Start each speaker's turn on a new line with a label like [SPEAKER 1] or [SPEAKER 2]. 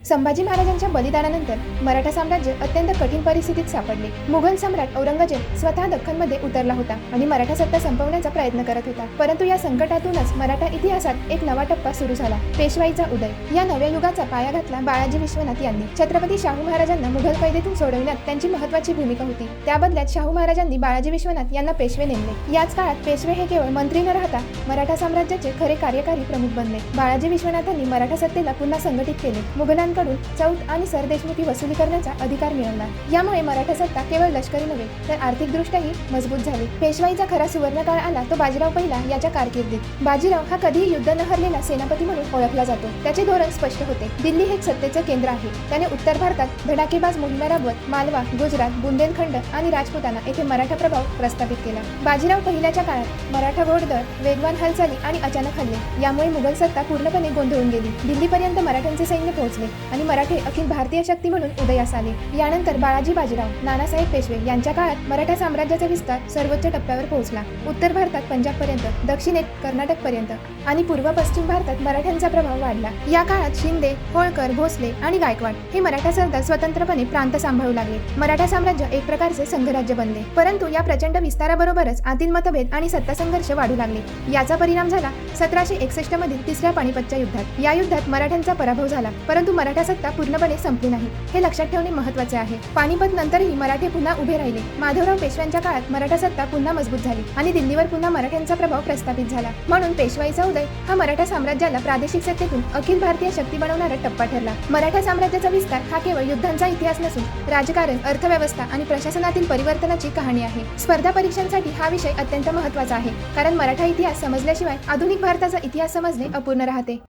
[SPEAKER 1] संभाजी महाराजांच्या बलिदानानंतर मराठा साम्राज्य अत्यंत कठीण परिस्थितीत सापडले। मुघल सम्राट औरंगजेब स्वतः दख्खनमध्ये उतरला होता आणि मराठा सत्ता संपवण्याचा प्रयत्न करत होता। परंतु या संकटातूनच मराठा इतिहासात एक नवा टप्पा सुरू झाला, पेशवाईचा उदय। या नव्या युगाचा पाया घातला बाळाजी विश्वनाथ यांनी। छत्रपती शाहू महाराजांना मुघल कैदेतून सोडवण्यात त्यांची महत्त्वाची भूमिका होती। त्या बदल्यात शाहू महाराजांनी बाळाजी विश्वनाथ यांना पेशवे नेमले। याच काळात पेशवे हे केवळ मंत्री न राहता मराठा साम्राज्याचे खरे कार्यकारी प्रमुख बनले। बाळाजी विश्वनाथांनी मराठा सत्तेला पुन्हा संघटित केले। मुघलांकडून चौथ आणि सरदेशमुखी वसुली करण्याचा अधिकार मिळवला। यामुळे मराठा सत्ता केवळ लष्करी नव्हे तर आर्थिकदृष्ट्याही मजबूत झाली। पेशवाईचा खरा सुवर्णकाळ आला तो बाजीराव पहिला याच्या कारकिर्दीत। बाजीराव हा कधीही युद्ध न हरलेला सेनापती म्हणून ओळखला जातो। त्याचे धोरण स्पष्ट होते, दिल्ली हे सत्तेचे केंद्र आहे। त्याने उत्तर भारतात धडाकेबाज मोहिमा राबवत मालवा, गुजरात, बुंदेलखंड आणि राजपुताना येथे मराठा प्रभाव प्रस्थापित केला। बाजीराव पहिल्याच्या काळात मराठा घोडदळ, वेगवान हालचाली आणि अचानक हल्ले यामुळे मुघल सत्ता पूर्णपणे गोंधळून गेली। दिल्लीपर्यंत मराठ्यांचे सैन्य पोहोचले आणि मराठे अखिल भारतीय शक्ती म्हणून उदयास आले। यानंतर बाळाजी बाजीराव, नानासाहेब पेशवे यांच्या काळात मराठा साम्राज्याचा विस्तार सर्वोच्च टप्प्यावर पोहोचला। उत्तर भारतात पंजाबपर्यंत, दक्षिणेत कर्नाटकपर्यंत आणि पूर्व पश्चिम भारतात मराठ्यांचा प्रभाव वाढला। या काळात शिंदे, होळकर, भोसले आणि गायकवाड हे मराठा सरदार स्वतंत्रपणे प्रांत सांभाळू लागले। मराठा साम्राज्य एक प्रकारचे संघराज्य बनले। परंतु या प्रचंड विस्ताराबरोबरच आतील मतभेद आणि सत्ता संघर्ष वाढू लागले। याचा परिणाम झाला 1761 मधील तिसऱ्या पानिपतच्या युद्धात। या युद्धात मराठ्यांचा पराभव झाला, परंतु मराठा सत्ता पूर्णपणे संपली नाही हे लक्षात ठेवणे महत्त्वाचे आहे। पानिपत नंतरही मराठे पुन्हा उभे राहिले। माधवराव पेशव्यांच्या काळात मराठा सत्ता पुन्हा मजबूत झाली आणि दिल्लीवर पुन्हा मराठ्यांचा प्रभाव प्रस्थापित झाला। म्हणून पेशवाईचा उदय हा मराठा साम्राज्याला प्रादेशिक सत्तेतून अखिल भारतीय शक्ती बनवणारा टप्पा ठरला। मराठा साम्राज्याचा विस्तार हा केवळ युद्धांचा इतिहास नसून राजकारण, अर्थव्यवस्था आणि प्रशासनातील परिवर्तनाची कहाणी आहे। स्पर्धा परीक्षांसाठी हा विषय अत्यंत महत्त्वाचा आहे, कारण मराठा इतिहास समजल्याशिवाय आधुनिक भारताचा इतिहास समजणे अपूर्ण राहते।